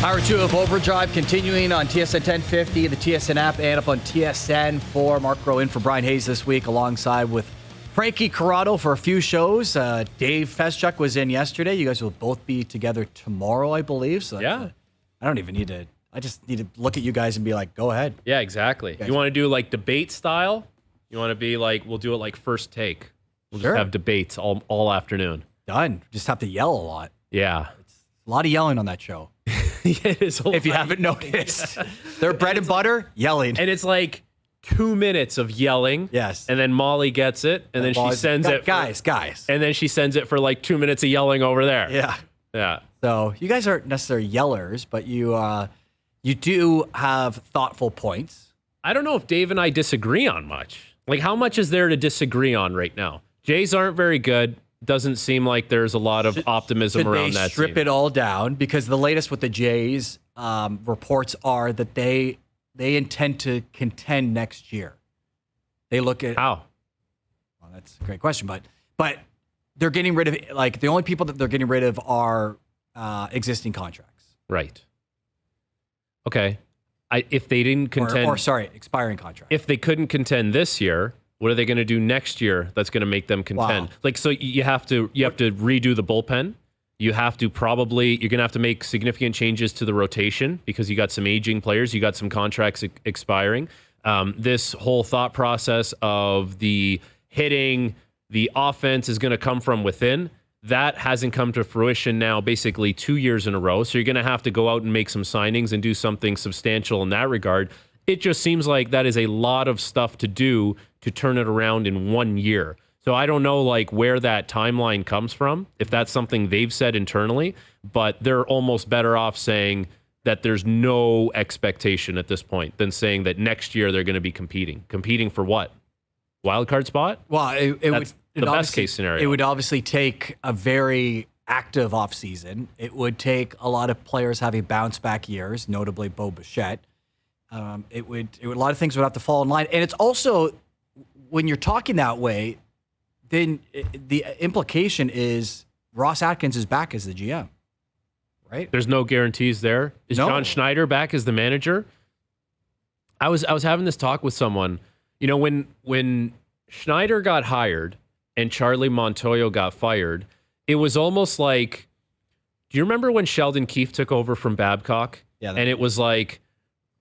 Hour 2 of Overdrive continuing on TSN 1050, the TSN app, and up on TSN 4. Mark Rowe in for Brian Hayes this week, alongside with Frankie Corrado for a few shows. Dave Feschuk was in yesterday. You guys will both be together tomorrow, I believe. So yeah. I don't even need to. I just need to look at you guys and be like, go ahead. Yeah, exactly. You want to do like debate style? You want to be like, we'll do it like first take. We'll just have debates all afternoon. Done. Just have to yell a lot. Yeah. It's a lot of yelling on that show. If you haven't noticed. They're bread and butter, yelling. And it's like 2 minutes of yelling. Yes. And then Molly gets it, and then she sends it. Guys. And then she sends it for like 2 minutes of yelling over there. Yeah. Yeah. So you guys aren't necessarily yellers, but you do have thoughtful points. I don't know if Dave and I disagree on much. Like, how much is there to disagree on right now? Jays aren't very good. Doesn't seem like there's a lot of optimism around that team. Strip it all down? Because the latest with the Jays reports are that they intend to contend next year. They look at how. Well, that's a great question, but they're getting rid of, like, the only people that they're getting rid of are existing contracts. Right. Okay. If they didn't contend, expiring contracts. If they couldn't contend this year, what are they going to do next year that's going to make them contend? Wow. Like, so you have to redo the bullpen. You have to you're going to have to make significant changes to the rotation because you got some aging players. You got some contracts expiring. This whole thought process of the hitting, the offense is going to come from within. That hasn't come to fruition now basically 2 years in a row. So you're going to have to go out and make some signings and do something substantial in that regard. It just seems like that is a lot of stuff to do to turn it around in 1 year. So I don't know like where that timeline comes from, if that's something they've said internally, but they're almost better off saying that there's no expectation at this point than saying that next year they're going to be competing. Competing for what? Wild card spot? Well, that's the best case scenario. It would obviously take a very active offseason. It would take a lot of players having bounce back years, notably Bo Bichette. A lot of things would have to fall in line. And it's also, when you're talking that way, then the implication is Ross Atkins is back as the GM, right? There's no guarantees there. Is John Schneider back as the manager? I was having this talk with someone. You know, when Schneider got hired and Charlie Montoyo got fired, it was almost like, do you remember when Sheldon Keefe took over from Babcock? Yeah. And it was like,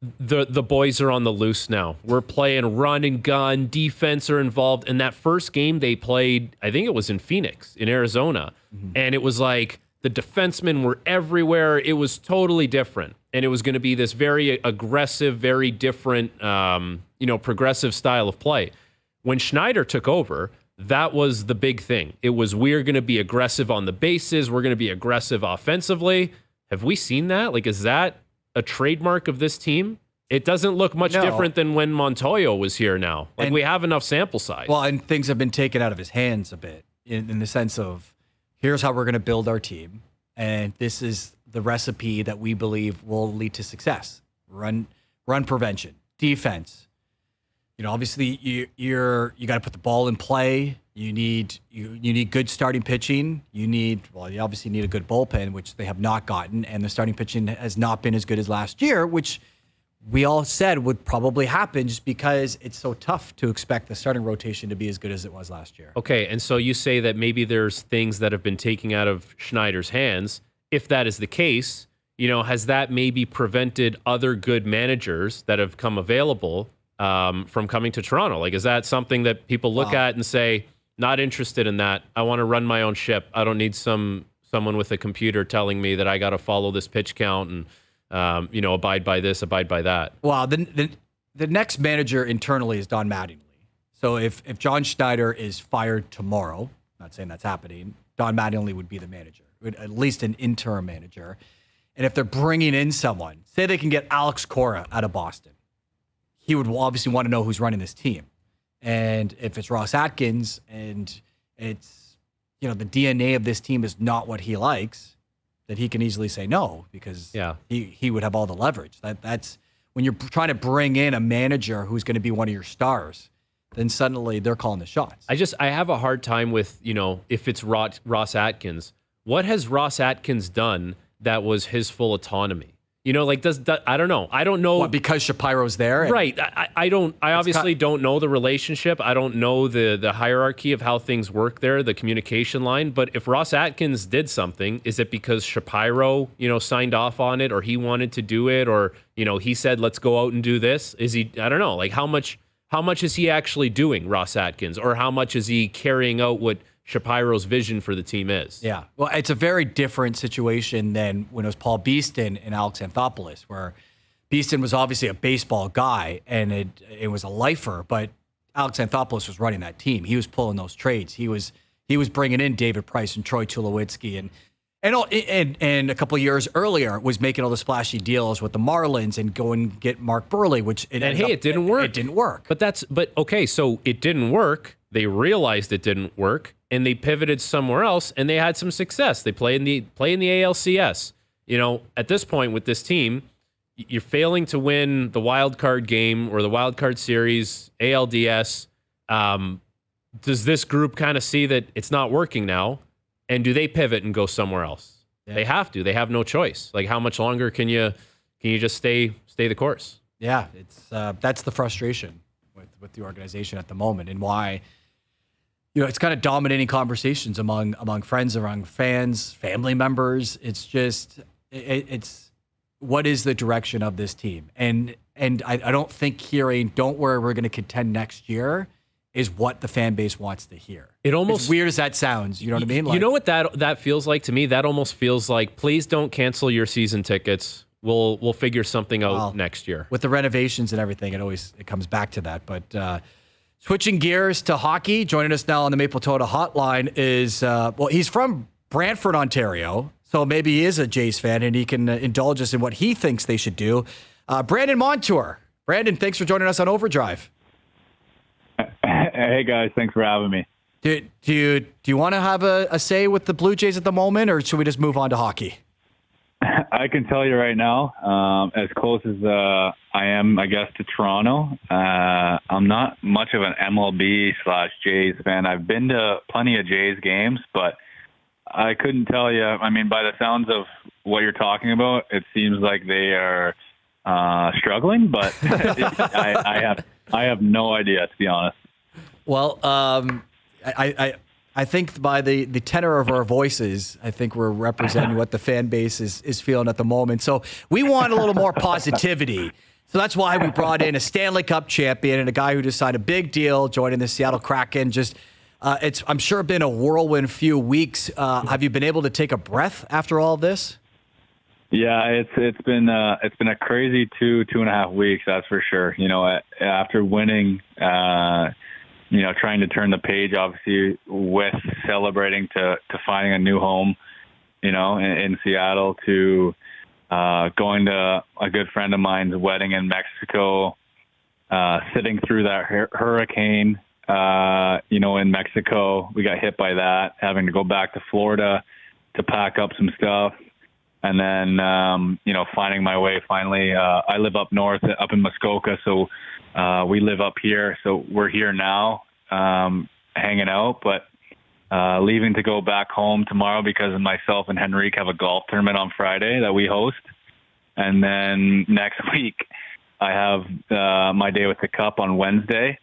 the boys are on the loose now. We're playing run and gun, defense are involved. And that first game they played, I think it was in Phoenix, in Arizona. Mm-hmm. And it was like the defensemen were everywhere. It was totally different. And it was going to be this very aggressive, very different, progressive style of play. When Schneider took over, that was the big thing. It was, we're going to be aggressive on the bases. We're going to be aggressive offensively. Have we seen that? Like, is that a trademark of this team? It doesn't look much different than when Montoyo was here now. Like, we have enough sample size. Well, and things have been taken out of his hands a bit in the sense of, here's how we're going to build our team. And this is the recipe that we believe will lead to success. Run prevention, defense. You know, obviously you got to put the ball in play. You need good starting pitching. You obviously need a good bullpen, which they have not gotten, and the starting pitching has not been as good as last year, which we all said would probably happen just because it's so tough to expect the starting rotation to be as good as it was last year. Okay, and so you say that maybe there's things that have been taken out of Schneider's hands. If that is the case, has that maybe prevented other good managers that have come available from coming to Toronto? Like, is that something that people look at and say, not interested in that. I want to run my own ship. I don't need someone with a computer telling me that I got to follow this pitch count and, abide by this, abide by that. Well, the next manager internally is Don Mattingly. So if John Schneider is fired tomorrow, not saying that's happening, Don Mattingly would be the manager, at least an interim manager. And if they're bringing in someone, say they can get Alex Cora out of Boston, he would obviously want to know who's running this team. And if it's Ross Atkins and it's, the DNA of this team is not what he likes, that he can easily say no because he would have all the leverage. That's when you're trying to bring in a manager who's going to be one of your stars, then suddenly they're calling the shots. I have a hard time with, if it's Ross Atkins, what has Ross Atkins done that was his full autonomy? You know, like I don't know. I don't know. What, because Shapiro's there? Right. I don't. I obviously don't know the relationship. I don't know the hierarchy of how things work there, the communication line. But if Ross Atkins did something, is it because Shapiro, signed off on it, or he wanted to do it, or he said, let's go out and do this? Is he? I don't know. Like how much is he actually doing, Ross Atkins, or how much is he carrying out what Shapiro's vision for the team is? Yeah. Well, it's a very different situation than when it was Paul Beeston and Alex Anthopoulos, where Beeston was obviously a baseball guy and it was a lifer, but Alex Anthopoulos was running that team. He was pulling those trades. He was bringing in David Price and Troy Tulowitzki and a couple of years earlier was making all the splashy deals with the Marlins and go and get Mark Burley, it didn't work. It didn't work. But okay, so it didn't work. They realized it didn't work, and they pivoted somewhere else, and they had some success. They play in the ALCS. At this point with this team, you're failing to win the wild card game or the wild card series, ALDS. Does this group kind of see that it's not working now, and do they pivot and go somewhere else? Yeah. They have to. They have no choice. Like, how much longer can you just stay the course? Yeah, it's that's the frustration with the organization at the moment, and why. It's kind of dominating conversations among friends, among fans, family members. It's just, it's what is the direction of this team? And I don't think hearing, don't worry, we're going to contend next year is what the fan base wants to hear. It almost, as weird as that sounds, you know what I mean? Like, you know what that feels like to me? That almost feels like, please don't cancel your season tickets. We'll figure something out next year. With the renovations and everything, it comes back to that. But, switching gears to hockey, joining us now on the Maple Toyota hotline is, he's from Brantford, Ontario, so maybe he is a Jays fan and he can indulge us in what he thinks they should do. Brandon Montour. Brandon, thanks for joining us on Overdrive. Hey, guys, thanks for having me. Do you want to have a say with the Blue Jays at the moment, or should we just move on to hockey? I can tell you right now, as close as I am, I guess, to Toronto, I'm not much of an MLB/Jays fan. I've been to plenty of Jays games, but I couldn't tell you. I mean, by the sounds of what you're talking about, it seems like they are struggling, but I have no idea, to be honest. Well, I think by the tenor of our voices, I think we're representing what the fan base is feeling at the moment. So we want a little more positivity. So that's why we brought in a Stanley Cup champion and a guy who just signed a big deal, joining the Seattle Kraken. It's, I'm sure, been a whirlwind few weeks. Have you been able to take a breath after all of this? Yeah, it's been a crazy 2.5 weeks, that's for sure. After winning, trying to turn the page, obviously, with celebrating to finding a new home, in Seattle, to going to a good friend of mine's wedding in Mexico, sitting through that hurricane, in Mexico. We got hit by that, having to go back to Florida to pack up some stuff. And then, finding my way finally. I live up north, up in Muskoka, so we live up here. So we're here now, hanging out, but leaving to go back home tomorrow because myself and Henrique have a golf tournament on Friday that we host. And then next week, I have my day with the Cup on Wednesday.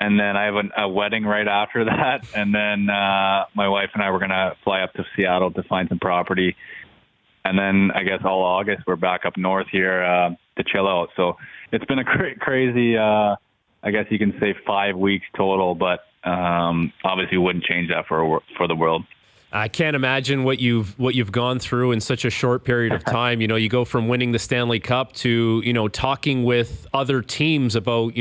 And then I have a wedding right after that. And then my wife and I were going to fly up to Seattle to find some property. And then I guess all August, we're back up north here to chill out. So it's been a crazy, I guess you can say 5 weeks total, but obviously wouldn't change that for the world. I can't imagine what you've gone through in such a short period of time. You go from winning the Stanley Cup to, talking with other teams about,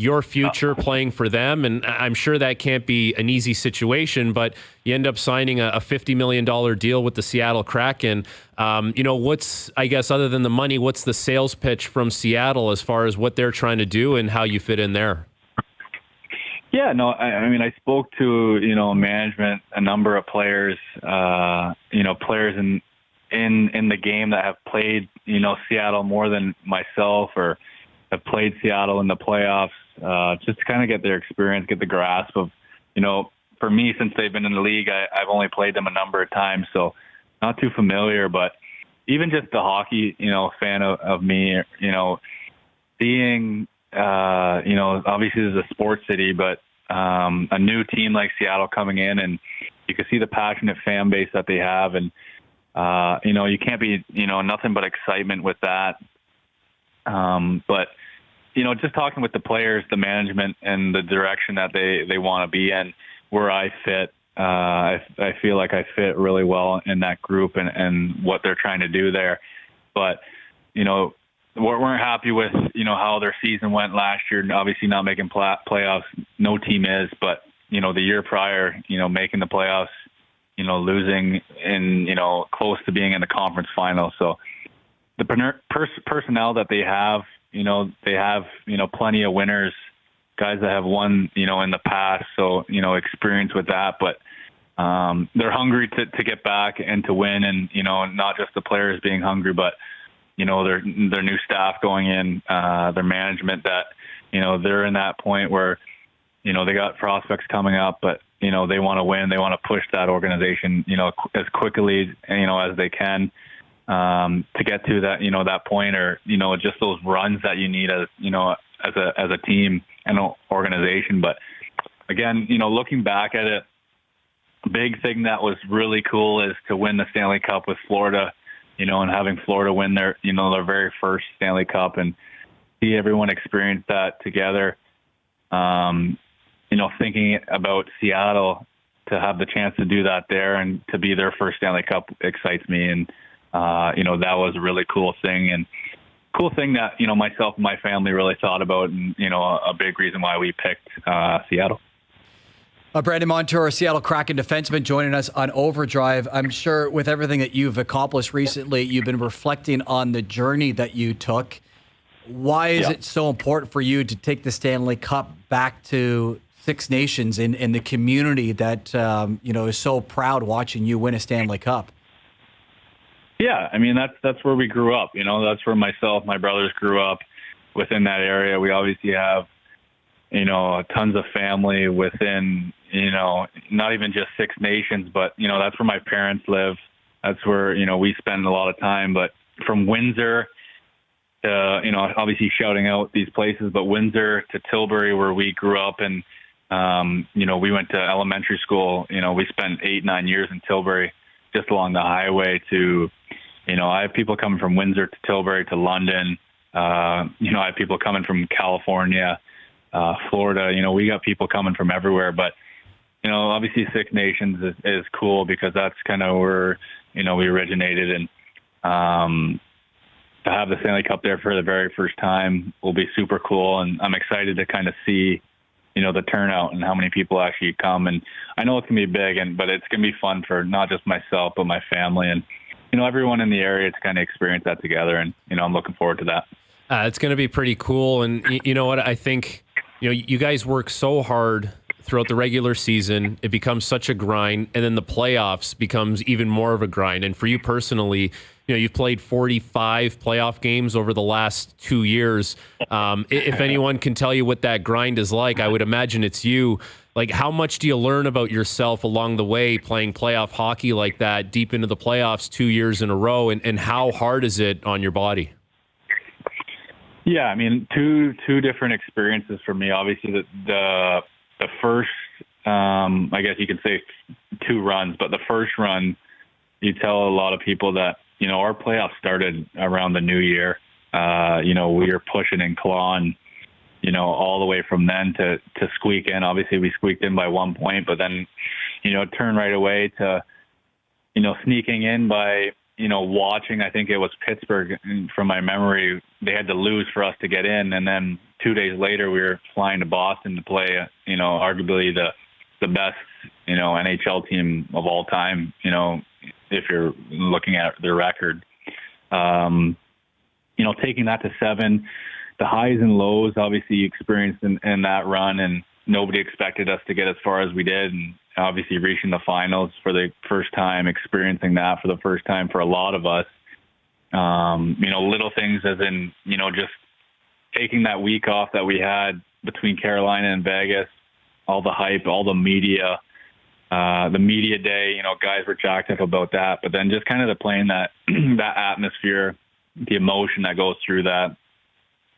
your future playing for them. And I'm sure that can't be an easy situation, but you end up signing a $50 million deal with the Seattle Kraken. What's, I guess, other than the money, what's the sales pitch from Seattle as far as what they're trying to do and how you fit in there? Yeah, no, I mean, I spoke to, management, a number of players, players in the game that have played, Seattle more than myself, or have played Seattle in the playoffs, just to kind of get their experience, get the grasp of, for me, since they've been in the league, I've only played them a number of times, so not too familiar, but, even just the hockey, fan of me, seeing, obviously this is a sports city, but a new team like Seattle coming in, and you can see the passionate fan base that they have. And, you can't be, nothing but excitement with that. But, just talking with the players, the management, and the direction that they want to be in, where I fit, I feel like I fit really well in that group and what they're trying to do there. But, we weren't happy with, how their season went last year, and obviously not making playoffs. No team is, but, the year prior, making the playoffs, losing in, close to being in the conference final. So the personnel that they have, plenty of winners, guys that have won, in the past. So, experience with that, but they're hungry to get back and to win. And, not just the players being hungry, but, their new staff going in, their management that, they're in that point where, they got prospects coming up, but, they want to win. They want to push that organization, as quickly, as they can, to get to that, that point, or, just those runs that you need as, as a team and an organization. But again, looking back at it, a big thing that was really cool is to win the Stanley Cup with Florida, and having Florida win their very first Stanley Cup, and see everyone experience that together. Thinking about Seattle, to have the chance to do that there and to be their first Stanley Cup excites me. And, that was a really cool thing, and cool thing that, myself and my family really thought about, and, a big reason why we picked Seattle. Brandon Montour, Seattle Kraken defenseman, joining us on Overdrive. I'm sure with everything that you've accomplished recently, you've been reflecting on the journey that you took. Why is it so important for you to take the Stanley Cup back to Six Nations in the community that, is so proud watching you win a Stanley Cup? Yeah, I mean, that's where we grew up. That's where my brothers grew up within that area. We obviously have, tons of family within, not even just Six Nations, but, that's where my parents live. That's where, we spend a lot of time. But from Windsor to, obviously shouting out these places, but Windsor to Tilbury, where we grew up, and, we went to elementary school. We spent 8-9 years in Tilbury, just along the highway to, I have people coming from Windsor to Tilbury to London. I have people coming from California, Florida. We got people coming from everywhere. But, obviously Six Nations is cool because that's kind of where, we originated. And to have the Stanley Cup there for the very first time will be super cool. And I'm excited to kind of see, the turnout and how many people actually come. And I know it's going to be big, but it's going to be fun for not just myself, but my family and, everyone in the area to kind of experience that together. And, I'm looking forward to that. It's going to be pretty cool. And you know what? I think, you guys work so hard throughout the regular season. It becomes such a grind. And then the playoffs becomes even more of a grind. And for you personally, you've played 45 playoff games over the last 2 years. If anyone can tell you what that grind is like, I would imagine it's you. Like, how much do you learn about yourself along the way playing playoff hockey like that deep into the playoffs 2 years in a row? And how hard is it on your body? Yeah, I mean, two different experiences for me. Obviously, the first, I guess you could say 2 runs, but the first run, you tell a lot of people that, our playoffs started around the new year. We were pushing and clawing, all the way from then to squeak in. Obviously, we squeaked in by 1 point, but then, turn right away to, sneaking in by, watching, I think it was Pittsburgh, from my memory, they had to lose for us to get in. And then 2 days later, we were flying to Boston to play, arguably the best, NHL team of all time, if you're looking at their record. Taking that to 7, the highs and lows, obviously you experienced in that run, and nobody expected us to get as far as we did. And obviously reaching the finals for the first time, experiencing that for the first time for a lot of us. Little things as in, just taking that week off that we had between Carolina and Vegas, all the hype, all the media, the media day, guys were jacked up about that, but then just kind of the playing that that atmosphere, the emotion that goes through that.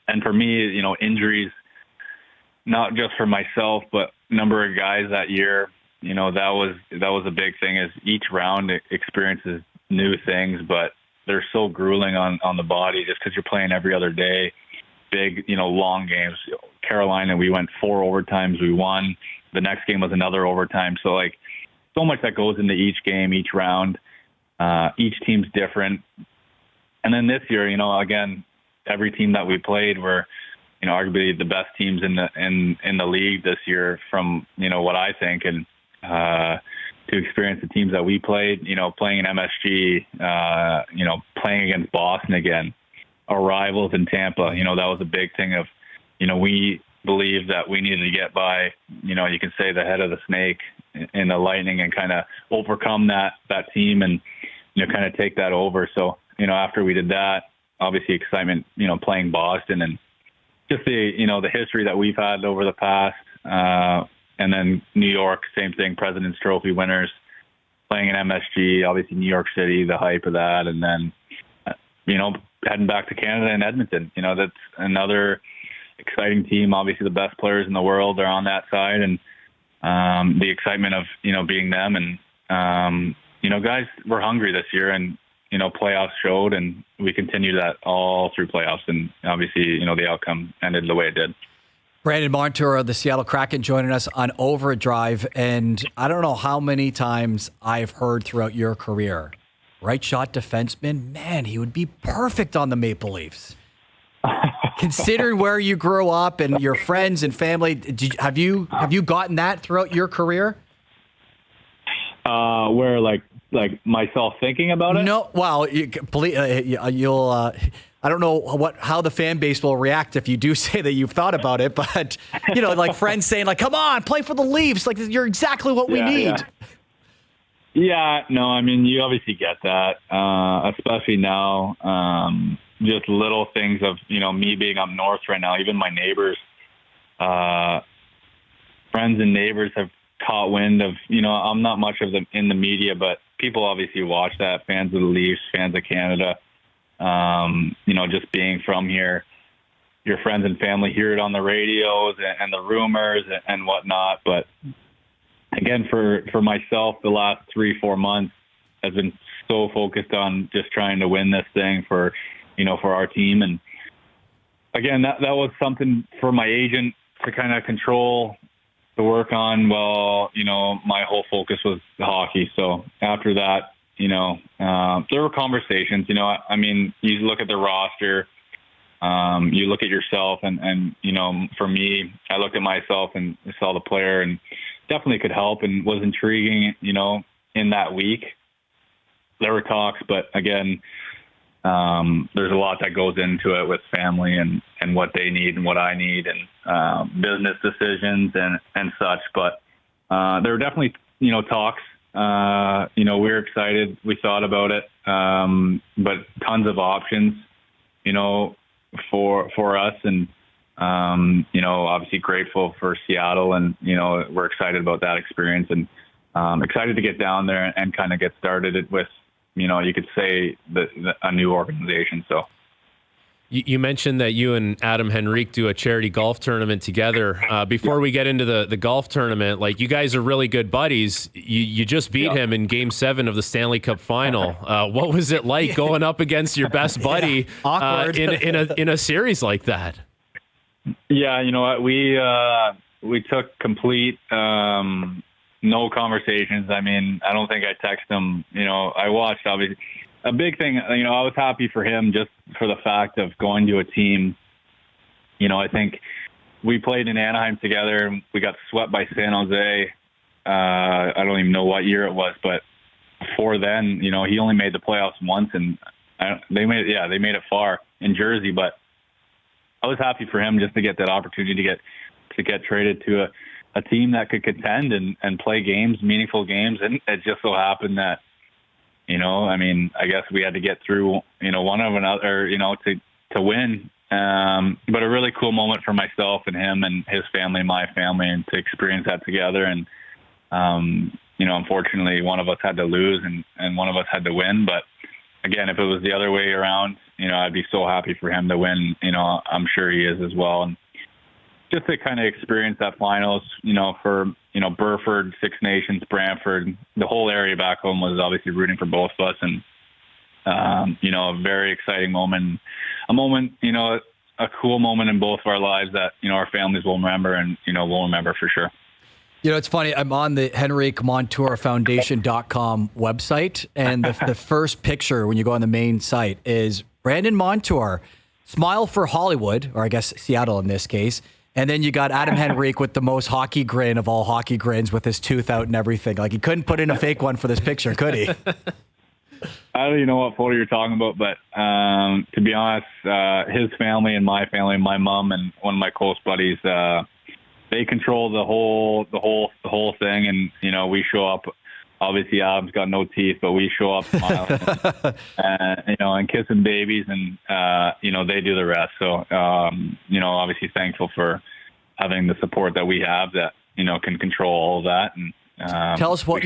And for me, injuries, not just for myself, but number of guys that year, that was a big thing. Is each round experiences new things, but they're so grueling on the body just because you're playing every other day. Big, long games. Carolina, we went 4 overtimes, we won. The next game was another overtime. So so much that goes into each game, each round. Each team's different. And then this year, again, every team that we played were, arguably the best teams in the league this year from, what I think. And to experience the teams that we played, playing in MSG, playing against Boston again, our rivals in Tampa, that was a big thing of, we believed that we needed to get by, you can say the head of the snake in the Lightning and kind of overcome that team and, kind of take that over. So, after we did that, obviously excitement, playing Boston and just the history that we've had over the past, and then New York, same thing, President's Trophy winners, playing in MSG, obviously New York City, the hype of that. And then, heading back to Canada and Edmonton, that's another exciting team. Obviously the best players in the world are on that side. And the excitement of, being them. And, guys were hungry this year and, playoffs showed, and we continued that all through playoffs. And obviously, the outcome ended the way it did. Brandon Montour of the Seattle Kraken joining us on Overdrive. And I don't know how many times I've heard throughout your career, right shot defenseman, man, he would be perfect on the Maple Leafs. Considering where you grew up and your friends and family, have you gotten that throughout your career? Where like myself thinking about it? No, well, you'll. I don't know how the fan base will react if you do say that you've thought about it, but like friends saying like, "Come on, play for the Leafs! Like you're exactly what we need." Yeah, no, I mean you obviously get that, especially now. Just little things of me being up north right now. Even my neighbors, friends and neighbors have caught wind of. I'm not much of them in the media, but people obviously watch that. Fans of the Leafs, fans of Canada. Just being from here, your friends and family hear it on the radios and the rumors and whatnot. But again, for myself, the last 3-4 months has been so focused on just trying to win this thing for our team. And again, that was something for my agent to kind of control, to work on. Well, my whole focus was the hockey. So after that, there were conversations, I mean, you look at the roster, you look at yourself and, for me, I looked at myself and saw the player and definitely could help and was intriguing, in that week. There were talks, but again, there's a lot that goes into it with family and what they need and what I need and, business decisions and such. But, there were definitely, talks. We're excited. We thought about it, but tons of options, for us, and obviously grateful for Seattle, and we're excited about that experience, and excited to get down there and kind of get started with, you could say a new organization. So. You mentioned that you and Adam Henrique do a charity golf tournament together. Before we get into the golf tournament, like you guys are really good buddies. You just beat him in Game 7 of the Stanley Cup Final. What was it like going up against your best buddy Awkward. in a series like that? Yeah, you know what, we took complete no conversations. I mean, I don't think I texted him. I watched, obviously. A big thing, I was happy for him just for the fact of going to a team. I think we played in Anaheim together and we got swept by San Jose. I don't even know what year it was, but before then, he only made the playoffs once, and they made it far in Jersey. But I was happy for him just to get that opportunity to get traded to a team that could contend and play games, meaningful games. And it just so happened that, I guess we had to get through, one of another, to win. But a really cool moment for myself and him and his family, my family, and to experience that together. And, unfortunately one of us had to lose and one of us had to win. But again, if it was the other way around, I'd be so happy for him to win. I'm sure he is as well. And just to kind of experience that finals, for, Burford, Six Nations, Brantford, the whole area back home was obviously rooting for both of us. And, a very exciting moment, a cool moment in both of our lives that, our families will remember and, we'll remember for sure. It's funny. I'm on the Henrique Montour Foundation.com website, and the first picture when you go on the main site is Brandon Montour, smile for Hollywood, or I guess Seattle in this case. And then you got Adam Henrique with the most hockey grin of all hockey grins with his tooth out and everything. Like, he couldn't put in a fake one for this picture, could he? I don't even know what photo you're talking about, but to be honest, his family and my family, my mom and one of my close buddies, they control the whole thing. And, we show up, obviously Adam's got no teeth, but we show up smiling and kissing babies and, they do the rest. So, obviously thankful for having the support that we have that, can control all of that. And tell us what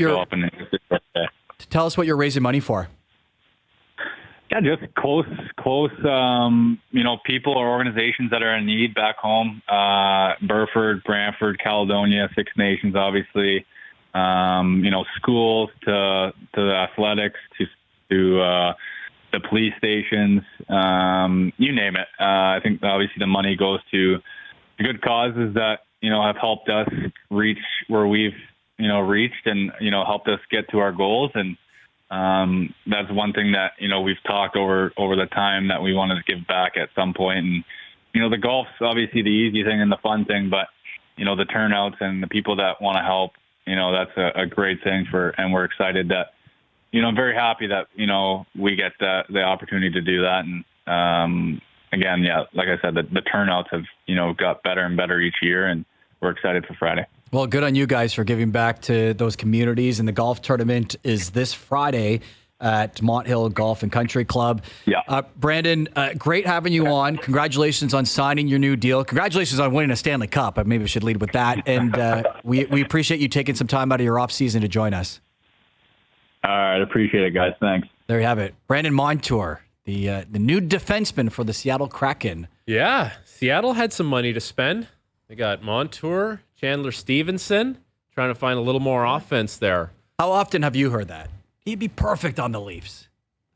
you're raising money for. Yeah, just close, people or organizations that are in need back home. Burford, Brantford, Caledonia, Six Nations, obviously. Schools to the athletics to the police stations, you name it. I think obviously the money goes to good causes that, have helped us reach where we've, reached and, helped us get to our goals. And that's one thing that, we've talked over the time that we wanted to give back at some point. And, the golf's obviously the easy thing and the fun thing, but, the turnouts and the people that want to help, that's a great thing and we're excited that, I'm very happy that, we get the opportunity to do that. And, again, yeah, like I said, the turnouts have, got better and better each year, and we're excited for Friday. Well, good on you guys for giving back to those communities. And the golf tournament is this Friday at Monthill Golf and Country Club. Yeah. Brandon, great having you on. Congratulations on signing your new deal. Congratulations on winning a Stanley Cup. Maybe we should lead with that. And we appreciate you taking some time out of your off season to join us. All right. Appreciate it, guys. Thanks. There you have it. Brandon Montour, the new defenseman for the Seattle Kraken. Yeah. Seattle had some money to spend. They got Montour, Chandler Stevenson, trying to find a little more offense there. How often have you heard that? He'd be perfect on the Leafs.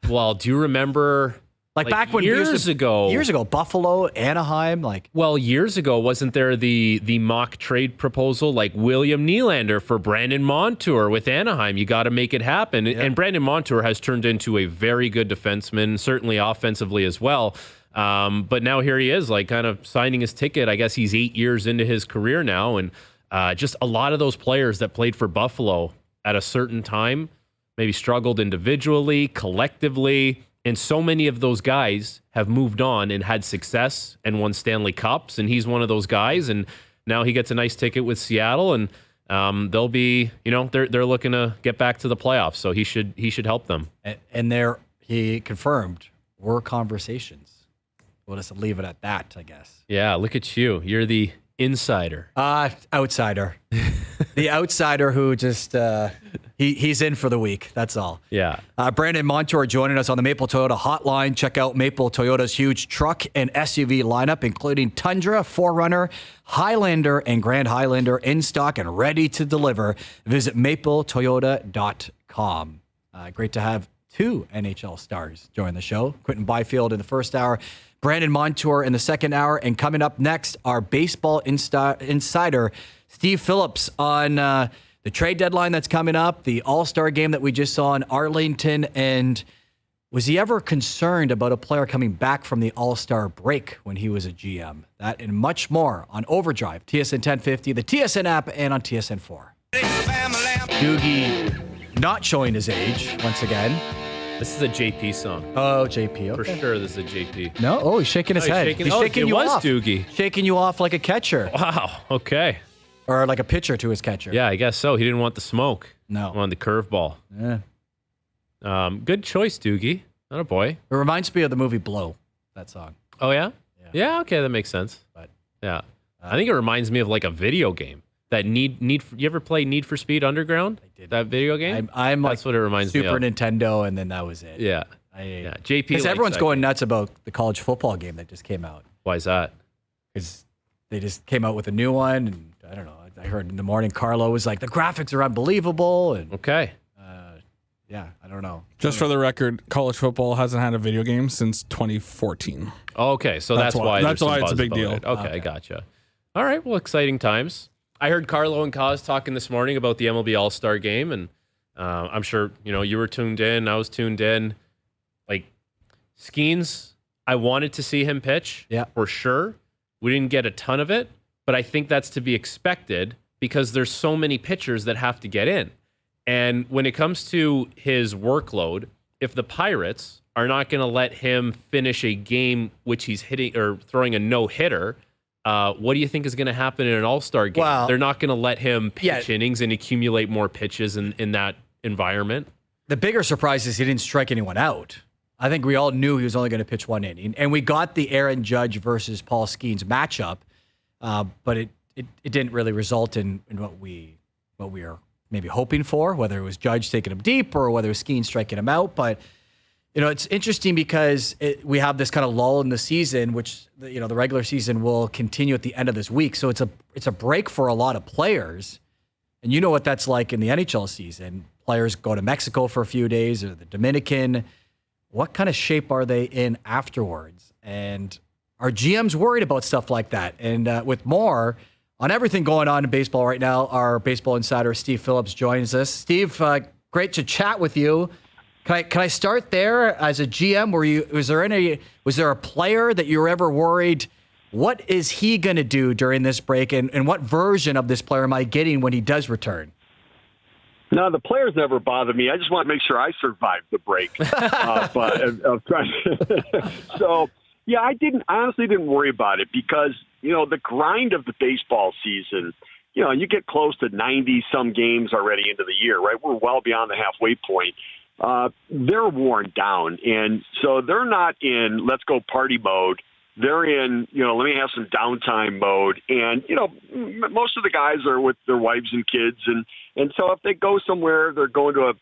Well, do you remember like back when years ago, Buffalo, Anaheim, years ago, wasn't there the mock trade proposal like William Nylander for Brandon Montour with Anaheim? You got to make it happen. Yeah. And Brandon Montour has turned into a very good defenseman, certainly offensively as well. But now here he is, kind of signing his ticket. I guess he's 8 years into his career now. And just a lot of those players that played for Buffalo at a certain time maybe struggled individually, collectively. And so many of those guys have moved on and had success and won Stanley Cups. And he's one of those guys. And now he gets a nice ticket with Seattle. And they'll be, they're looking to get back to the playoffs. So he should help them. And he confirmed were conversations. We'll just leave it at that, I guess. Yeah, look at you. You're the insider. Outsider. The outsider who just, he's in for the week. That's all. Yeah. Brandon Montour joining us on the Maple Toyota hotline. Check out Maple Toyota's huge truck and SUV lineup, including Tundra, 4Runner, Highlander, and Grand Highlander in stock and ready to deliver. Visit mapletoyota.com. Great to have two NHL stars join the show. Quentin Byfield in the first hour, Brandon Montour in the second hour, and coming up next, our baseball insider, Steve Phillips, on the trade deadline that's coming up, the All-Star game that we just saw in Arlington, and was he ever concerned about a player coming back from the All-Star break when he was a GM? That and much more on Overdrive, TSN 1050, the TSN app, and on TSN 4. Doogie not showing his age once again. This is a JP song. Oh, JP. Okay. For sure, this is a JP. No? Oh, he's shaking his head. He's shaking you off. Doogie. Shaking you off like a catcher. Wow. Okay. Or like a pitcher to his catcher. Yeah, I guess so. He didn't want the smoke. No. He wanted the curveball. Yeah. Good choice, Doogie. Not a boy. It reminds me of the movie Blow, that song. Oh, yeah? Yeah, okay, that makes sense. But yeah. I think it reminds me of like a video game. That you ever play Need for Speed Underground? I did. That video game? I'm That's like what it reminds me Super of. Nintendo, and then that was it. Yeah. JP. Because everyone's that going game. nuts about the college football game that just came out. Why is that? Because they just came out with a new one, and I don't know. I heard in the morning Carlo was like, the graphics are unbelievable, and Okay. yeah, I don't know. Just for the record, college football hasn't had a video game since 2014. Okay, so that's why. That's there's some why it's a buzz big about deal. it. Okay, gotcha. All right, well, exciting times. I heard Carlo and Kaz talking this morning about the MLB All-Star game, and I'm sure you were tuned in. I was tuned in. Like Skeens, I wanted to see him pitch, for sure. We didn't get a ton of it, but I think that's to be expected because there's so many pitchers that have to get in. And when it comes to his workload, if the Pirates are not going to let him finish a game which he's hitting or throwing a no-hitter, what do you think is going to happen in an All-Star game? Well, they're not going to let him pitch innings and accumulate more pitches in that environment. The bigger surprise is he didn't strike anyone out. I think we all knew he was only going to pitch one inning, and we got the Aaron Judge versus Paul Skeens matchup, but it didn't really result in what we are maybe hoping for, whether it was Judge taking him deep or whether it was Skeens striking him out. But it's interesting because we have this kind of lull in the season, which the regular season will continue at the end of this week. So it's a break for a lot of players, and you know what that's like in the NHL season. Players go to Mexico for a few days or the Dominican. What kind of shape are they in afterwards? And are GMs worried about stuff like that? And with more on everything going on in baseball right now, our baseball insider Steve Phillips joins us. Steve, great to chat with you. Can I start there as a GM? Was there a player that you were ever worried? What is he going to do during this break, and what version of this player am I getting when he does return? No, the players never bother me. I just want to make sure I survive the break. So, yeah, I honestly didn't worry about it because, the grind of the baseball season, you get close to 90-some games already into the year, right? We're well beyond the halfway point. They're worn down. And so they're not in let's go party mode. They're in, let me have some downtime mode. And, most of the guys are with their wives and kids. And so if they go somewhere, they're going to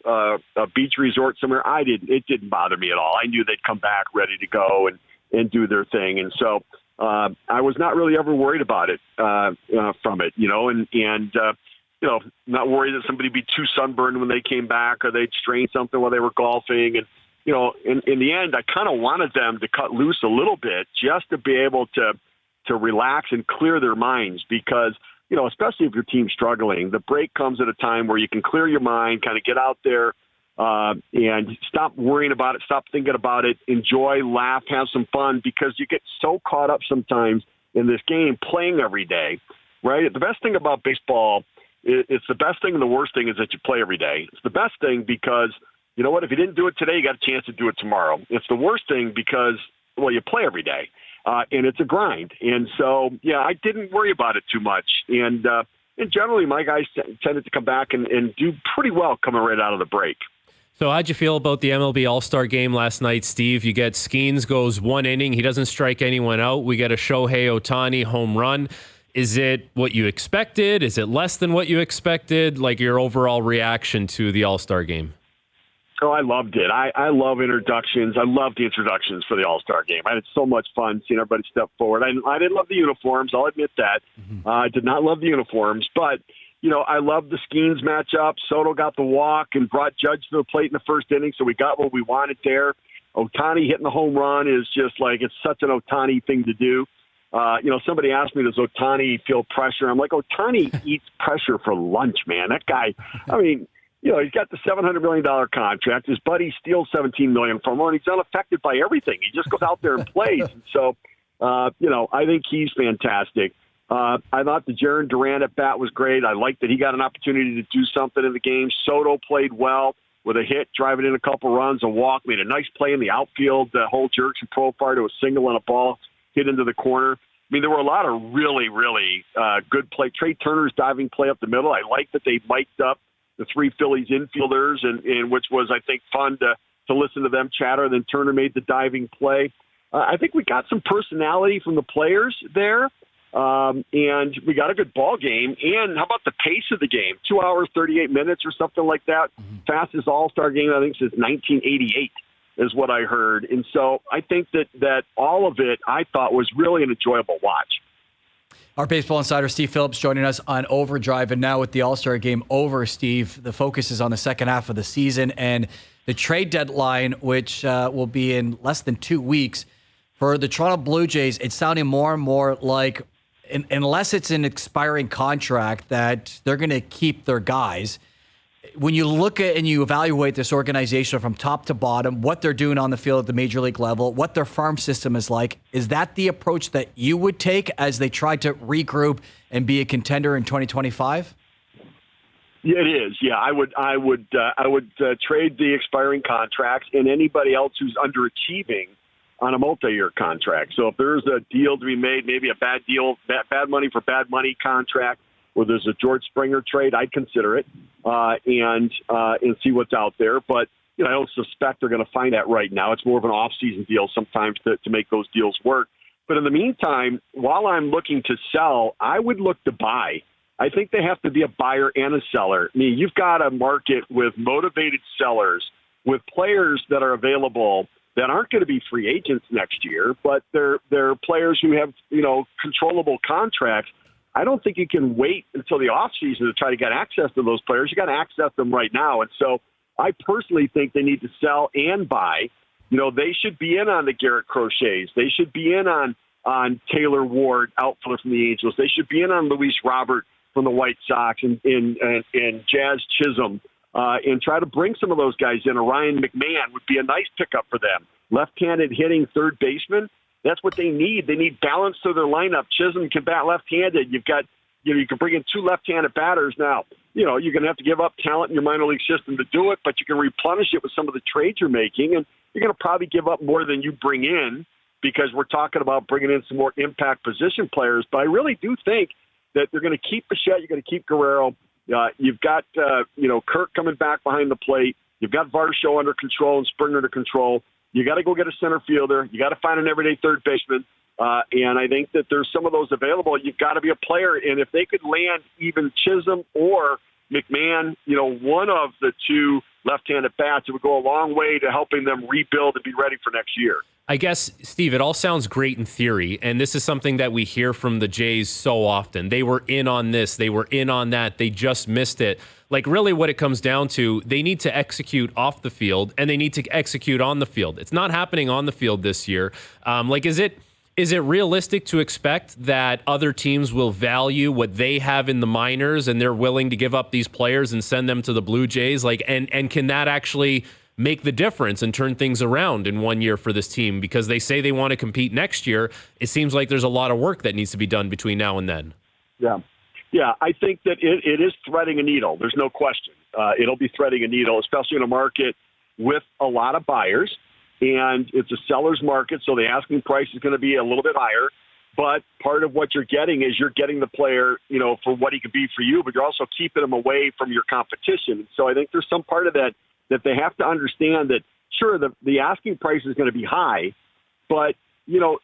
a beach resort somewhere. It didn't bother me at all. I knew they'd come back ready to go and do their thing. And so I was not really ever worried about it from it, not worried that somebody would be too sunburned when they came back or they'd strain something while they were golfing. And, in the end, I kind of wanted them to cut loose a little bit just to be able to relax and clear their minds because, especially if your team's struggling, the break comes at a time where you can clear your mind, kind of get out there and stop worrying about it, stop thinking about it, enjoy, laugh, have some fun because you get so caught up sometimes in this game playing every day, right? The best thing about baseball, it's the best thing and the worst thing is that you play every day. It's the best thing because you know what? If you didn't do it today, you got a chance to do it tomorrow. It's the worst thing because, you play every day, and it's a grind. And so, yeah, I didn't worry about it too much. And generally, my guys tended to come back and do pretty well coming right out of the break. So how'd you feel about the MLB All-Star game last night, Steve? You get Skeens goes one inning. He doesn't strike anyone out. We get a Shohei Ohtani home run. Is it what you expected? Is it less than what you expected? Like your overall reaction to the All-Star game? Oh, I loved it. I love introductions. I love the introductions for the All-Star game. I had so much fun seeing everybody step forward. I didn't love the uniforms. I'll admit that. I did not love the uniforms. But, I loved the Skeens matchup. Soto got the walk and brought Judge to the plate in the first inning, so we got what we wanted there. Ohtani hitting the home run is just like it's such an Ohtani thing to do. Somebody asked me, does Ohtani feel pressure? I'm like, Ohtani eats pressure for lunch, man. That guy, he's got the $700 million contract. His buddy steals $17 million from him, and he's unaffected by everything. He just goes out there and plays. And so, I think he's fantastic. I thought the Jarren Duran at bat was great. I liked that he got an opportunity to do something in the game. Soto played well with a hit, driving in a couple runs, a walk, made a nice play in the outfield. The whole Jerkson profile to a single and a ball hit into the corner. I mean, there were a lot of really, really good play. Trey Turner's diving play up the middle. I like that they mic'd up the three Phillies infielders, and which was, I think, fun to listen to them chatter. Then Turner made the diving play. I think we got some personality from the players there. And we got a good ball game. And how about the pace of the game? 2 hours, 38 minutes or something like that. Fastest All-Star game, I think, since 1988 is what I heard. And so I think that all of it I thought was really an enjoyable watch. Our baseball insider, Steve Phillips, joining us on Overdrive. And now with the All-Star game over, Steve, the focus is on the second half of the season and the trade deadline, which will be in less than 2 weeks. For the Toronto Blue Jays, it's sounding more and more like, unless it's an expiring contract, that they're going to keep their guys. When you look at and you evaluate this organization from top to bottom, what they're doing on the field at the major league level, what their farm system is like, is that the approach that you would take as they try to regroup and be a contender in 2025? Yeah, it is. Yeah, I would trade the expiring contracts and anybody else who's underachieving on a multi-year contract. So if there's a deal to be made, maybe a bad deal, bad money for bad money contract, or there's a George Springer trade, I'd consider it and see what's out there. But I don't suspect they're going to find that right now. It's more of an off-season deal sometimes to make those deals work. But in the meantime, while I'm looking to sell, I would look to buy. I think they have to be a buyer and a seller. I mean, you've got a market with motivated sellers, with players that are available that aren't going to be free agents next year, but they're players who have controllable contracts. I don't think you can wait until the offseason to try to get access to those players. You got to access them right now. And so I personally think they need to sell and buy. They should be in on the Garrett Crochets. They should be in on Taylor Ward, outfielder from the Angels. They should be in on Luis Robert from the White Sox and Jazz Chisholm and try to bring some of those guys in. Ryan McMahon would be a nice pickup for them. Left-handed hitting third baseman. That's what they need. They need balance to their lineup. Chisholm can bat left-handed. You've got, you can bring in two left-handed batters now. You're going to have to give up talent in your minor league system to do it, but you can replenish it with some of the trades you're making, and you're going to probably give up more than you bring in because we're talking about bringing in some more impact position players. But I really do think that they're going to keep Bichette. You're going to keep Guerrero. You've got, Kirk coming back behind the plate. You've got Varsho under control and Springer under control. You got to go get a center fielder. You got to find an everyday third baseman. And I think that there's some of those available. You've got to be a player. And if they could land even Chisholm or McMahon, one of the two left-handed bats, it would go a long way to helping them rebuild and be ready for next year. I guess, Steve, it all sounds great in theory, and this is something that we hear from the Jays so often. They were in on this, they were in on that, they just missed it. Like, really what it comes down to, they need to execute off the field, and they need to execute on the field. It's not happening on the field this year. Is it realistic to expect that other teams will value what they have in the minors, and they're willing to give up these players and send them to the Blue Jays? And can that actually make the difference and turn things around in 1 year for this team? Because they say they want to compete next year. It seems like there's a lot of work that needs to be done between now and then. Yeah, I think that it is threading a needle. There's no question. It'll be threading a needle, especially in a market with a lot of buyers. And it's a seller's market, so the asking price is going to be a little bit higher. But part of what you're getting is you're getting the player, for what he could be for you, but you're also keeping him away from your competition. So I think there's some part of that they have to understand that, sure, the asking price is going to be high, but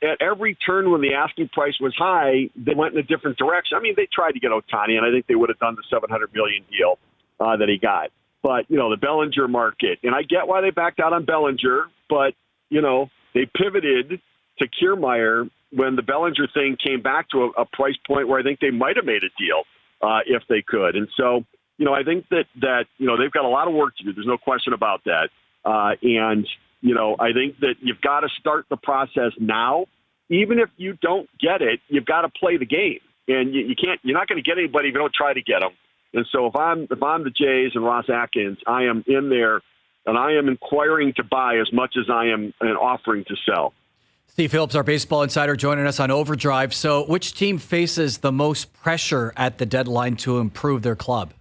at every turn when the asking price was high, they went in a different direction. I mean, they tried to get Ohtani, and I think they would have done the $700 million deal that he got. But, the Bellinger market, and I get why they backed out on Bellinger, but, they pivoted to Kiermaier when the Bellinger thing came back to a price point where I think they might have made a deal if they could. And so, I think that they've got a lot of work to do. There's no question about that. And I think that you've got to start the process now. Even if you don't get it, you've got to play the game. And you're not going to get anybody if you don't try to get them. And so if I'm the Jays and Ross Atkins, I am in there and I am inquiring to buy as much as I am offering to sell. Steve Phillips, our baseball insider, joining us on Overdrive. So which team faces the most pressure at the deadline to improve their club?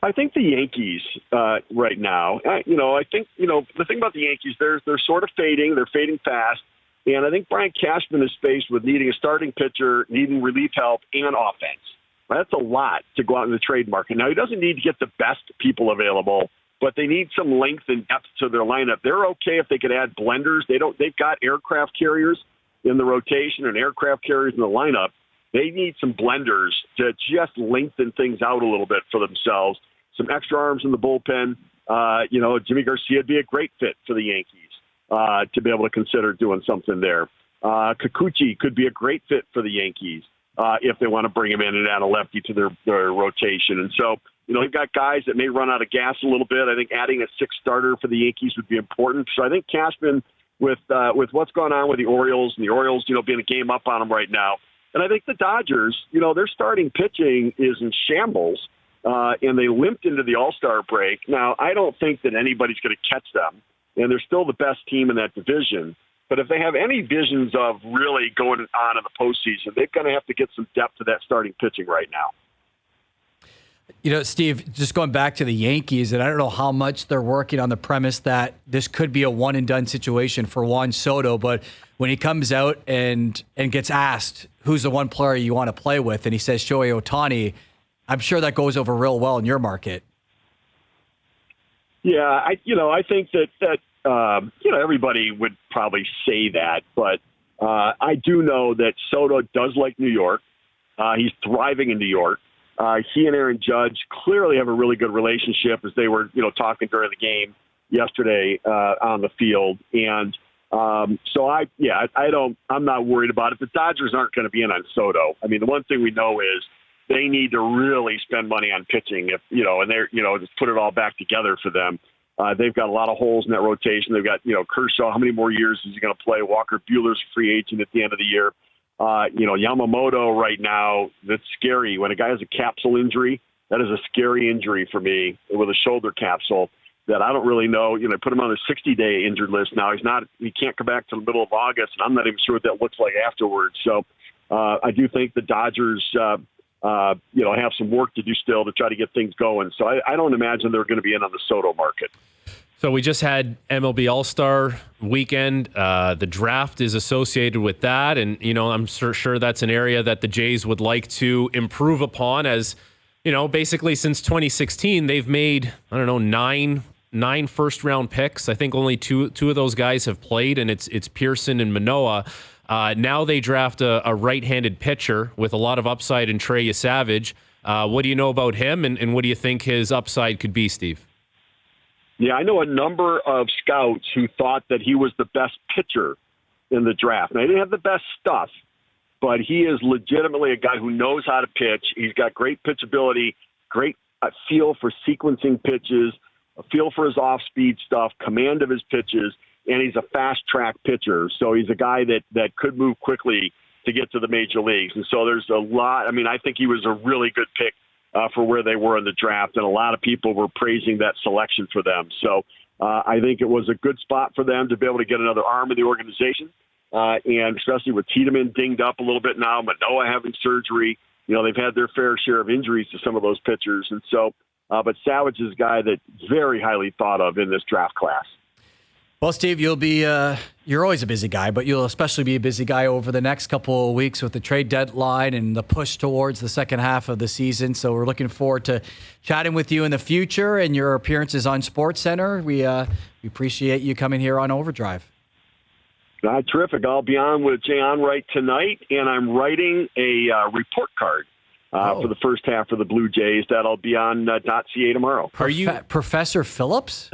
I think the Yankees right now. I think the thing about the Yankees, they're sort of fading. They're fading fast, and I think Brian Cashman is faced with needing a starting pitcher, needing relief help, and offense. That's a lot to go out in the trade market. Now he doesn't need to get the best people available, but they need some length and depth to their lineup. They're okay if they could add blenders. They've got aircraft carriers, in the rotation and aircraft carriers in the lineup, they need some blenders to just lengthen things out a little bit for themselves. Some extra arms in the bullpen. Jimmy Garcia would be a great fit for the Yankees to be able to consider doing something there. Kikuchi could be a great fit for the Yankees if they want to bring him in and add a lefty to their rotation. And so, they've got guys that may run out of gas a little bit. I think adding a sixth starter for the Yankees would be important. So I think Cashman, with what's going on with the Orioles, and the Orioles, being a game up on them right now, and I think the Dodgers, their starting pitching is in shambles, and they limped into the All-Star break. Now, I don't think that anybody's going to catch them, and they're still the best team in that division. But if they have any visions of really going on in the postseason, they're going to have to get some depth to that starting pitching right now. Steve, just going back to the Yankees, and I don't know how much they're working on the premise that this could be a one-and-done situation for Juan Soto, but when he comes out and gets asked who's the one player you want to play with, and he says Shohei Ohtani, I'm sure that goes over real well in your market. Yeah, I think that everybody would probably say that, but I do know that Soto does like New York. He's thriving in New York. He and Aaron Judge clearly have a really good relationship, as they were, talking during the game yesterday on the field. And so I'm not worried about it. The Dodgers aren't going to be in on Soto. I mean, the one thing we know is they need to really spend money on pitching, and they're, just put it all back together for them. They've got a lot of holes in that rotation. They've got, Kershaw. How many more years is he going to play? Walker Buehler's free agent at the end of the year. Yamamoto right now, that's scary. When a guy has a capsule injury, that is a scary injury for me with a shoulder capsule that I don't really know. Put him on a 60-day injured list now. He can't come back to the middle of August, and I'm not even sure what that looks like afterwards. So I do think the Dodgers, have some work to do still to try to get things going. So I don't imagine they're going to be in on the Soto market. So we just had MLB All-Star weekend. The draft is associated with that. And, I'm sure that's an area that the Jays would like to improve upon, as, basically since 2016, they've made, nine first-round picks. I think only two of those guys have played, and it's Pearson and Manoah. Now they draft a right-handed pitcher with a lot of upside in Trey Yesavage. What do you know about him, and what do you think his upside could be, Steve? Yeah, I know a number of scouts who thought that he was the best pitcher in the draft. Now, he didn't have the best stuff, but he is legitimately a guy who knows how to pitch. He's got great pitchability, great feel for sequencing pitches, a feel for his off-speed stuff, command of his pitches, and he's a fast-track pitcher. So he's a guy that could move quickly to get to the major leagues. And so there's a lot. I mean, I think he was a really good pick for where they were in the draft, and a lot of people were praising that selection for them. So I think it was a good spot for them to be able to get another arm in the organization, and especially with Tiedemann dinged up a little bit now, Manoah having surgery. They've had their fair share of injuries to some of those pitchers. And so, but Savage is a guy that's very highly thought of in this draft class. Well, Steve, you're always a busy guy, but you'll especially be a busy guy over the next couple of weeks with the trade deadline and the push towards the second half of the season. So we're looking forward to chatting with you in the future and your appearances on SportsCenter. We appreciate you coming here on Overdrive. Terrific. I'll be on with Jay Onright tonight, and I'm writing a report card for the first half of the Blue Jays that'll be on .ca tomorrow. Are you Professor Phillips?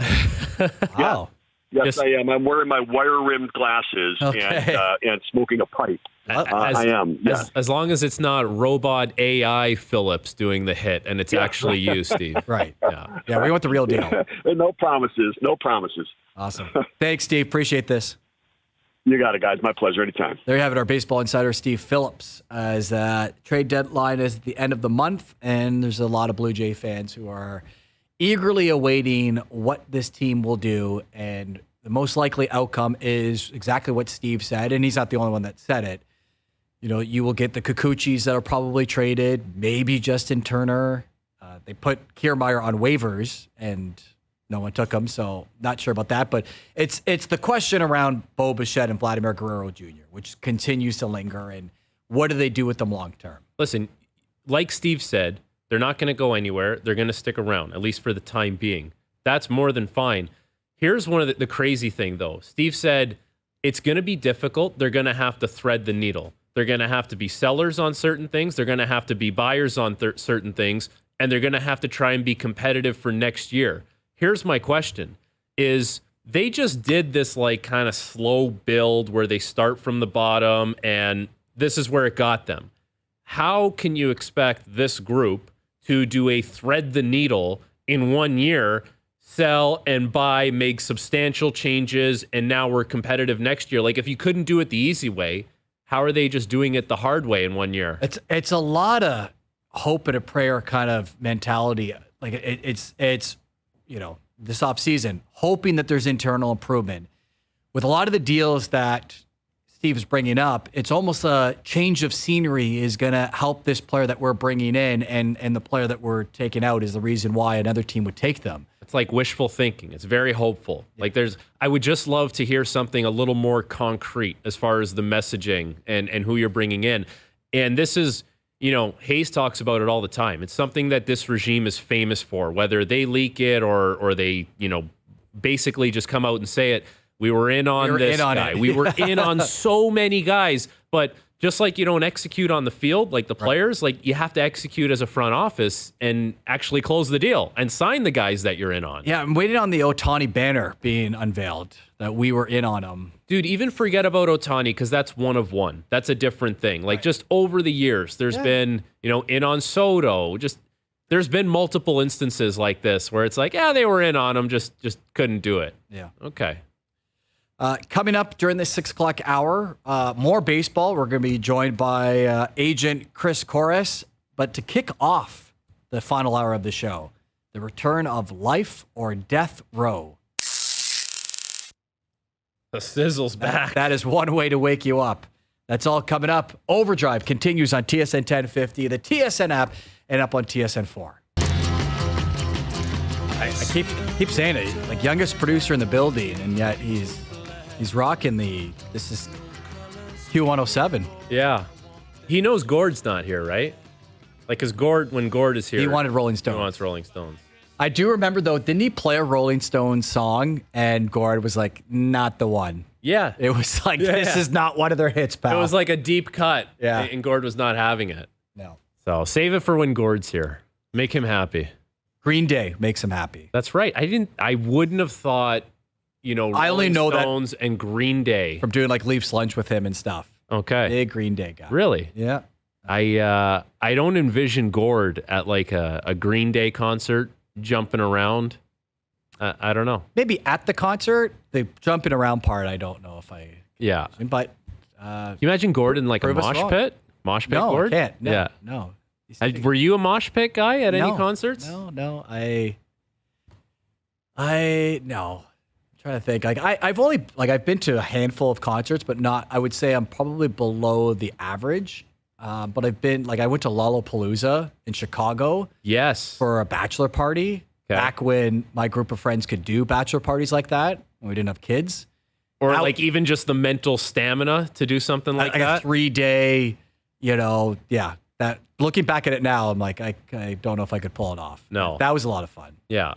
Wow. Yes, I am. I'm wearing my wire-rimmed glasses and smoking a pipe. I am. Yes. As long as it's not robot AI Phillips doing the hit, and it's actually you, Steve. Right. Yeah. We want the real deal. No promises. No promises. Awesome. Thanks, Steve. Appreciate this. You got it, guys. My pleasure. Anytime. There you have it, our baseball insider, Steve Phillips. As trade deadline is at the end of the month, and there's a lot of Blue Jay fans who are eagerly awaiting what this team will do, and the most likely outcome is exactly what Steve said, and he's not the only one that said it. You will get the Kikuchis that are probably traded, maybe Justin Turner. They put Kiermaier on waivers, and no one took him, so not sure about that. But it's the question around Bo Bichette and Vladimir Guerrero Jr., which continues to linger, and what do they do with them long term? Listen, like Steve said, they're not going to go anywhere. They're going to stick around, at least for the time being. That's more than fine. Here's one of the crazy thing, though. Steve said it's going to be difficult. They're going to have to thread the needle. They're going to have to be sellers on certain things. They're going to have to be buyers on certain things. And they're going to have to try and be competitive for next year. Here's my question is they just did this like kind of slow build where they start from the bottom and this is where it got them. How can you expect this group to do a thread the needle in 1 year, sell and buy, make substantial changes, and now we're competitive next year? Like if you couldn't do it the easy way, how are they just doing it the hard way in 1 year? It's a lot of hope and a prayer kind of mentality. Like it's this offseason, hoping that there's internal improvement. With a lot of the deals that Steve's bringing up, it's almost a change of scenery is going to help this player that we're bringing in, and the player that we're taking out is the reason why another team would take them. It's like wishful thinking. It's very hopeful. Yeah. Like I would just love to hear something a little more concrete as far as the messaging and who you're bringing in. And this is, Hayes talks about it all the time. It's something that this regime is famous for, whether they leak it or they, basically just come out and say it. We were in on this guy. We were in on so many guys, but just like you don't execute on the field, like the players, like you have to execute as a front office and actually close the deal and sign the guys that you're in on. Yeah, I'm waiting on the Ohtani banner being unveiled, that we were in on him. Dude, even forget about Ohtani because that's one of one. That's a different thing. Like just over the years, there's been, in on Soto. There's been multiple instances like this where it's like, they were in on him, just couldn't do it. Yeah. Okay. Coming up during the 6 o'clock hour, more baseball. We're going to be joined by agent Chris Corres. But to kick off the final hour of the show, the return of Life or Death Row. The sizzle's back. That is one way to wake you up. That's all coming up. Overdrive continues on TSN 1050, the TSN app, and up on TSN 4. I keep saying it, like youngest producer in the building, and yet he's rocking this is Q107. Yeah. He knows Gord's not here, right? Like, because when Gord is here. He wanted Rolling Stones. He wants Rolling Stones. I do remember, though, didn't he play a Rolling Stones song? And Gord was like, not the one. Yeah. It was like, this is not one of their hits, pal. It was like a deep cut. Yeah. And Gord was not having it. No. So save it for when Gord's here. Make him happy. Green Day makes him happy. That's right. I wouldn't have thought, I only know Stones and Green Day. From doing like Leafs lunch with him and stuff. Okay. Big Green Day guy. Really? Yeah. I don't envision Gord at like a Green Day concert jumping around. I don't know. Maybe at the concert, the jumping around part, I don't know if I. Yeah. But. Can you imagine Gord in like a mosh pit? Mosh pit no, Gord? I can't. No, yeah. No. Were you a mosh pit guy at any concerts? No. No. I'm trying to think. Like I've been to a handful of concerts, but not. I would say I'm probably below the average. But I went to Lollapalooza in Chicago. Yes. For a bachelor party back when my group of friends could do bachelor parties like that when we didn't have kids. Or like even just the mental stamina to do something like that. A 3-day, that looking back at it now, I'm like, I don't know if I could pull it off. No. That was a lot of fun. Yeah.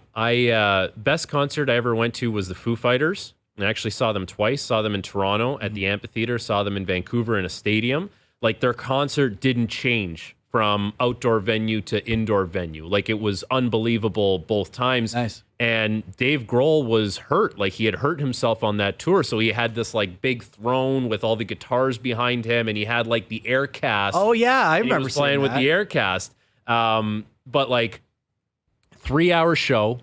Best concert I ever went to was the Foo Fighters. I actually saw them twice. Saw them in Toronto at the amphitheater, saw them in Vancouver in a stadium. Like their concert didn't change from outdoor venue to indoor venue. Like it was unbelievable both times. Nice. And Dave Grohl was hurt. Like he had hurt himself on that tour. So he had this like big throne with all the guitars behind him, and he had like the air cast. Oh yeah, I remember he was playing with the air cast. But like 3-hour show,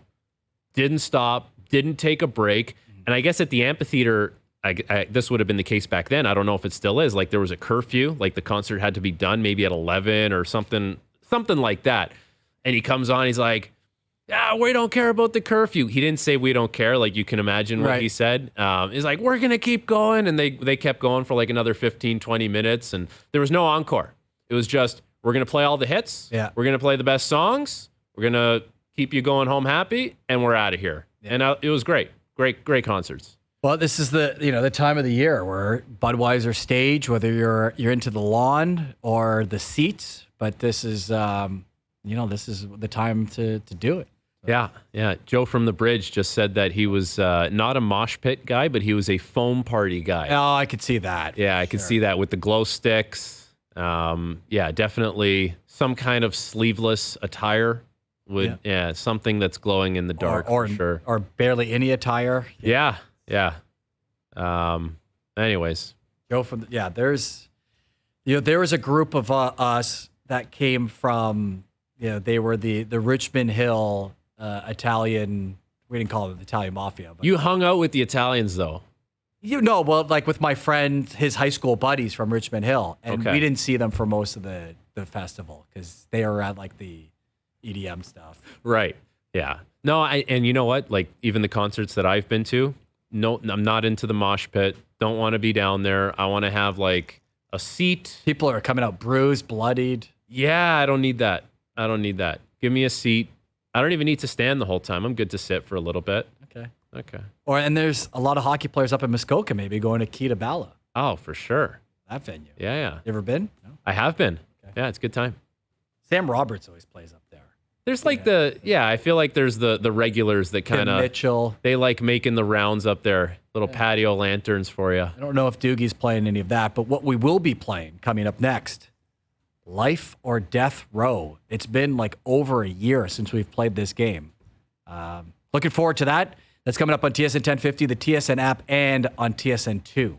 didn't stop, didn't take a break. And I guess at the amphitheater, this would have been the case back then. I don't know if it still is. Like there was a curfew, like the concert had to be done maybe at 11 or something like that. And he comes on, he's like, we don't care about the curfew. He didn't say we don't care. Like you can imagine what he said. He's like, we're going to keep going. And they kept going for like another 15, 20 minutes. And there was no encore. It was just, we're going to play all the hits. Yeah. We're going to play the best songs. We're going to keep you going home happy. And we're out of here. Yeah. And it was great. Great concerts. Well, this is the time of the year where Budweiser stage, whether you're into the lawn or the seats, but this is this is the time to do it. Yeah. Joe from the Bridge just said that he was not a mosh pit guy, but he was a foam party guy. Oh, I could see that. Yeah, I could see that with the glow sticks. Definitely some kind of sleeveless attire something that's glowing in the dark or for sure. Or barely any attire. Yeah. Anyways, Joe from there was a group of us that came from they were the Richmond Hill Italian. We didn't call them the Italian mafia. But you hung out with the Italians though. Like with my friend, his high school buddies from Richmond Hill, and we didn't see them for most of the festival because they were at like the EDM stuff. Right. Yeah. No, and you know what? Like even the concerts that I've been to, no, I'm not into the mosh pit. Don't want to be down there. I want to have like a seat. People are coming out bruised, bloodied. Yeah, I don't need that. Give me a seat. I don't even need to stand the whole time. I'm good to sit for a little bit. Okay. And there's a lot of hockey players up in Muskoka maybe going to Kita Bala. Oh, for sure. That venue. Yeah. You ever been? No? I have been. Okay. Yeah, it's a good time. Sam Roberts always plays up there. There's like I feel like there's the regulars that kind of Mitchell. They like making the rounds up there. Little patio lanterns for you. I don't know if Doogie's playing any of that, but what we will be playing coming up next, Life or Death Row. It's been like over a year since we've played this game. Looking forward to that. That's coming up on TSN 1050, the TSN app, and on TSN 2.